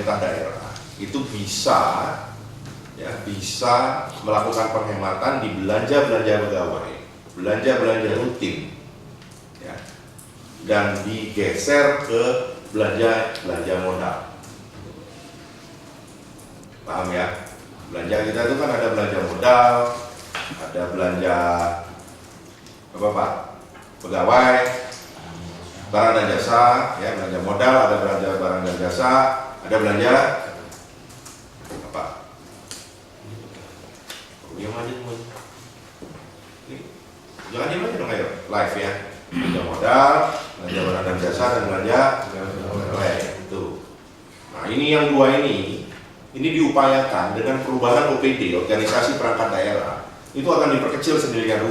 pemerintah daerah itu bisa melakukan penghematan di belanja pegawai, belanja rutin, ya, dan digeser ke belanja modal. Paham ya? Belanja kita itu kan ada belanja modal, ada belanja apa Pak? Pegawai, barang dan jasa, ya, belanja modal, ada belanja barang dan jasa, ada belanja apa? Yang aja teman. Jangan diam aja dong, ayo live ya. Belanja modal, belanja barang dan jasa, dan belanja pegawai itu. Nah ini yang dua ini diupayakan dengan perubahan OPD, organisasi perangkat daerah, itu akan diperkecil sedemikian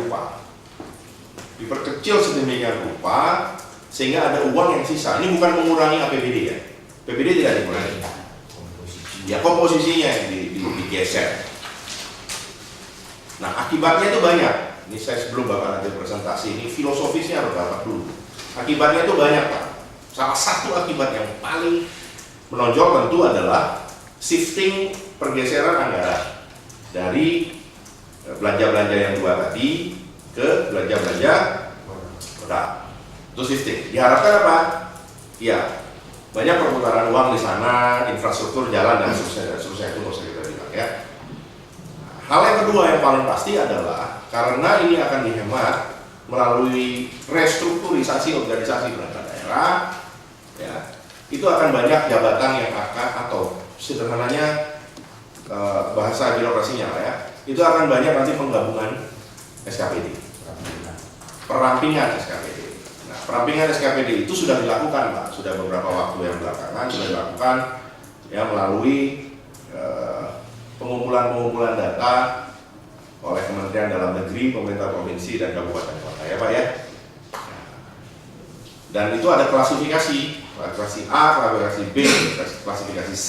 rupa. Sehingga ada uang yang sisa. Ini bukan mengurangi APBD ya. APBD tidak dikurangi. Ya komposisinya yang digeser. Nah akibatnya itu banyak. Ini saya sebelum Bapak nanti presentasi, ini filosofisnya harus Bapak dulu. Akibatnya itu banyak Pak. Salah satu akibat yang paling menonjol tentu adalah shifting, pergeseran anggaran dari belanja-belanja yang dua tadi ke belanja-belanja modal. Itu shifting. Diharapkan apa? Ya, banyak perputaran uang di sana, infrastruktur jalan dan seterusnya itu nggak usah kita bilang ya. Hal yang kedua yang paling pasti adalah karena ini akan dihemat melalui restrukturisasi organisasi perangkat daerah, ya, itu akan banyak jabatan yang akan, atau sederhananya bahasa birokrasinya lah ya, itu akan banyak nanti penggabungan SKPD, perampingan SKPD. Nah, perampingan SKPD itu sudah dilakukan Pak, sudah beberapa waktu yang belakangan sudah dilakukan ya melalui pengumpulan data oleh Kementerian Dalam Negeri, pemerintah provinsi dan kabupaten kota ya Pak ya. Dan itu ada klasifikasi A, klasifikasi B, klasifikasi C.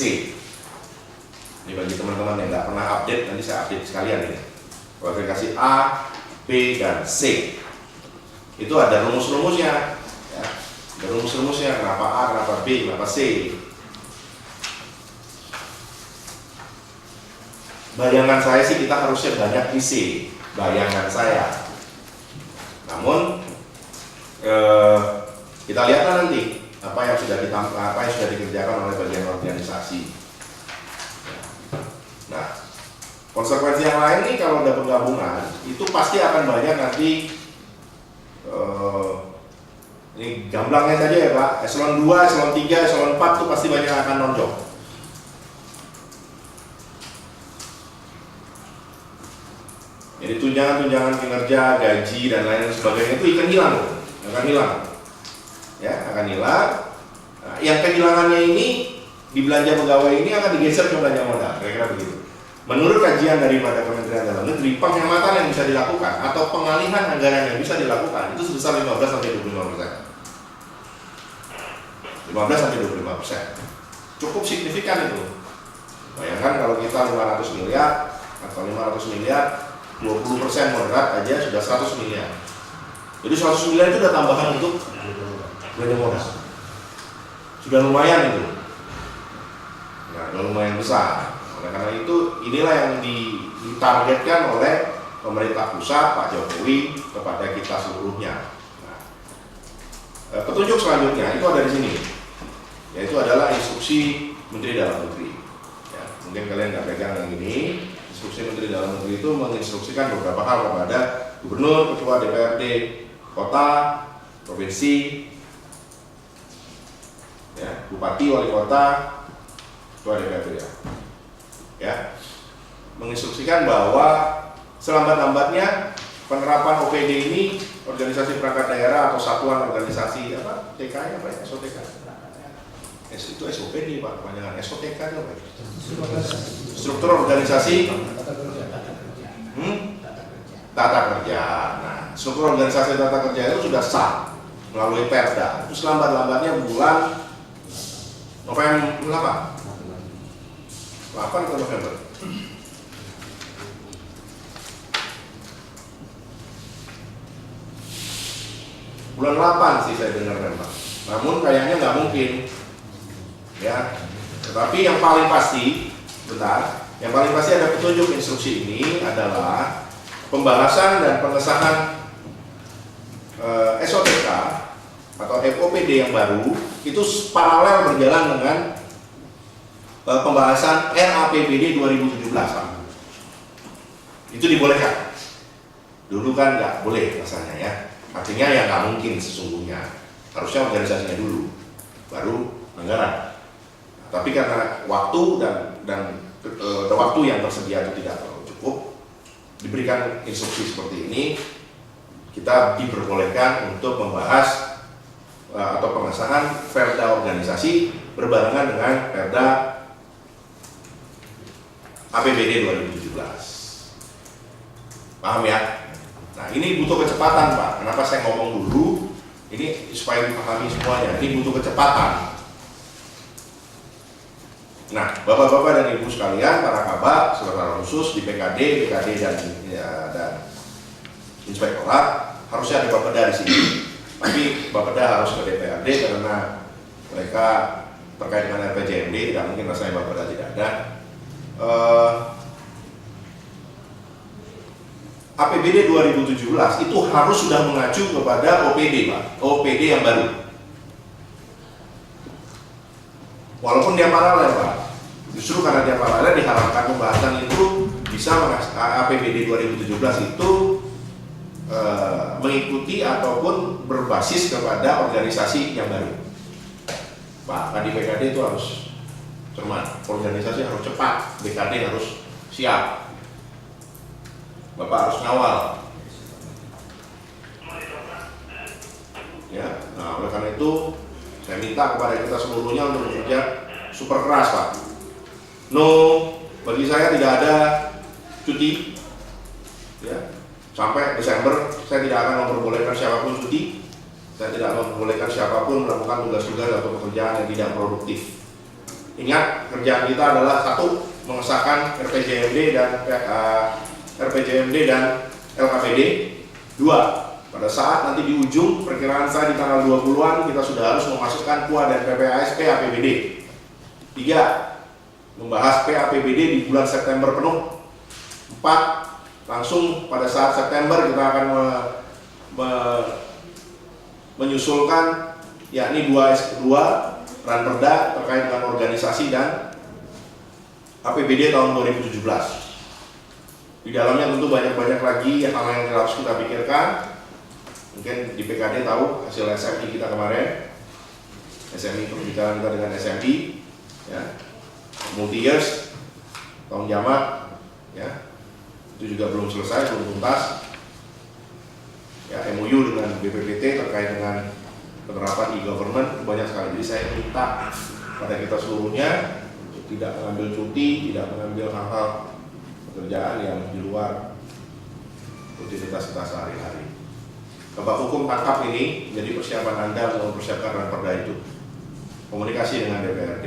Ini bagi teman-teman yang nggak pernah update, nanti saya update sekalian ini. Klasifikasi A, B, dan C. Itu ada rumus-rumusnya, ya. Ada rumus-rumusnya, kenapa A, kenapa B, kenapa C. Bayangan saya sih kita harusnya banyak di C, bayangan saya. Namun kita lihatlah nanti apa yang sudah dikerjakan oleh bagian organisasi. Nah, konsekuensi yang lain nih kalau ada penggabungan itu pasti akan banyak nanti. Ini gamblangnya saja ya Pak, eselon 2, eselon 3, eselon 4 itu pasti banyak akan nonjok. Jadi tunjangan kinerja, gaji dan lain sebagainya itu akan hilang, ya, akan hilang. Nah, yang kehilangannya ini di belanja pegawai ini akan digeser ke belanja modal, kira-kira begitu. Menurut kajian daripada Kementerian Dalam Negeri, penghematan yang bisa dilakukan atau pengalihan anggaran yang bisa dilakukan itu sebesar 15-25%. 15-25%. Cukup signifikan itu. Bayangkan kalau kita 500 miliar atau 500 miliar, 20% moderat aja sudah 100 miliar. Jadi 100 miliar itu udah tambahan untuk belanja modal. Sudah lumayan itu. Nah, udah lumayan besar. Oleh karena itu, inilah yang ditargetkan oleh pemerintah pusat, Pak Jokowi, kepada kita seluruhnya. Nah, petunjuk selanjutnya itu ada di sini, yaitu adalah instruksi Menteri Dalam Negeri. Ya, mungkin kalian nggak pegang yang ini. Instruksi Menteri Dalam Negeri itu menginstruksikan beberapa hal kepada Gubernur, Ketua DPRD, Kota, Provinsi, ya, Bupati, Wali Kota, Ketua DPRD ya, menginstruksikan bahwa selambat-lambatnya penerapan OPD ini, organisasi perangkat daerah atau satuan organisasi apa, TK apa ya, SOTK, itu SOPD Pak, kepanjangan SOTK itu apa? Struktur organisasi tata kerja. Nah, struktur organisasi tata kerja itu sudah sah melalui Perda. Itu selambat-lambatnya bulan November 8 atau November? Bulan 8 sih saya dengar memang. Namun kayaknya nggak mungkin, ya. Tetapi yang paling pasti, yang paling pasti ada petunjuk instruksi ini adalah pembahasan dan pengesahan SOTK atau FOPD yang baru itu paralel berjalan dengan pembahasan RAPBD 2017, Pak. Itu dibolehkan. Dulu kan nggak boleh rasanya ya. Artinya ya nggak mungkin sesungguhnya. Harusnya organisasinya dulu, baru anggaran. Nah, tapi karena waktu dan waktu yang tersedia itu tidak terlalu cukup, diberikan instruksi seperti ini, kita diperbolehkan untuk membahas atau pengesahan perda organisasi berbarengan dengan perda APBD 2017. Paham ya? Nah, ini butuh kecepatan, Pak. Kenapa saya ngomong dulu? Ini supaya dipahami semuanya. Ini butuh kecepatan. Nah, Bapak-bapak dan Ibu sekalian, para kabak, secara khusus di PKD dan Inspektorat, harusnya ada Bapeda di sini. Tapi Bapeda harus ke DPRD karena mereka terkait dengan RPJMD, tidak mungkin rasanya Bapeda tidak ada. APBD 2017 itu harus sudah mengacu kepada OPD, Pak. OPD yang baru. Walaupun dia paralel, Pak. Justru karena dia paralel diharapkan pembahasan itu bisa APBD 2017 itu mengikuti ataupun berbasis kepada organisasi yang baru. Pak, di PKD itu harus cermat. Organisasi harus cepat, BKD harus siap. Bapak harus ngawal. Ya, nah oleh karena itu saya minta kepada kita seluruhnya untuk bekerja super keras, Pak. No, bagi saya tidak ada cuti. Ya, sampai Desember saya tidak akan memperbolehkan siapapun cuti. Saya tidak memperbolehkan siapapun melakukan tugas-tugas atau pekerjaan yang tidak produktif. Ingat, kerjaan kita adalah satu, mengesahkan RPJMD dan LKPD. Dua, pada saat nanti di ujung perkiraan saya di tanggal 20-an kita sudah harus memasukkan PUA dan PPAS PAPBD. Tiga, membahas PAPBD di bulan September penuh. Empat, langsung pada saat September kita akan menyusulkan yakni 2 ranperda terkait dengan organisasi dan APBD tahun 2017. Di dalamnya tentu banyak-banyak lagi hal yang harus kita pikirkan. Mungkin di PKD tahu hasil SMI kita kemarin, SMI pembicaraan kita dengan SMI, ya, multi years, tahun jamak, ya, itu juga belum selesai, belum tuntas. Ya, MOU dengan BPPT terkait dengan penerapan e-government banyak sekali. Jadi saya minta pada kita seluruhnya untuk tidak mengambil cuti, tidak mengambil hal-hal pekerjaan yang di luar rutinitas kita sehari-hari. Bapak Hukum tangkap ini jadi persiapan Anda untuk mempersiapkan ranperda itu. Komunikasi dengan DPRD.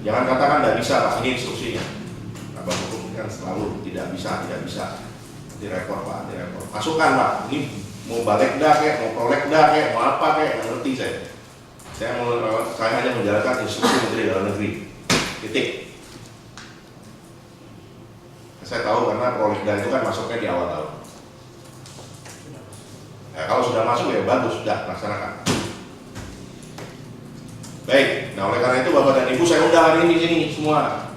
Jangan katakan tidak bisa, Pak, ini instruksinya. Bapak Hukum kan selalu tidak bisa. Nanti rekor, Pak, nanti rekor. Masukkan, Pak, ini mau balekda kek, mau prolekda kek, mau apa kek, nggak ngerti saya. Saya hanya menjalankan instruksi Menteri Dalam Negeri. Titik. Saya tahu karena prolekda itu kan masuknya di awal tahun. Ya, kalau sudah masuk ya bagus, sudah laksanakan. Baik, nah oleh karena itu Bapak dan Ibu saya undang hari ini di sini semua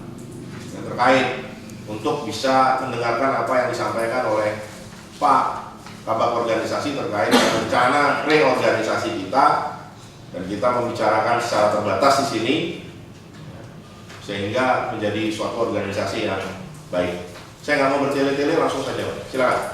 yang terkait untuk bisa mendengarkan apa yang disampaikan oleh Pak Kabak Organisasi terkait rencana reorganisasi kita, dan kita membicarakan secara terbatas di sini sehingga menjadi suatu organisasi yang baik. Saya nggak mau bertele-tele, langsung saja, silakan.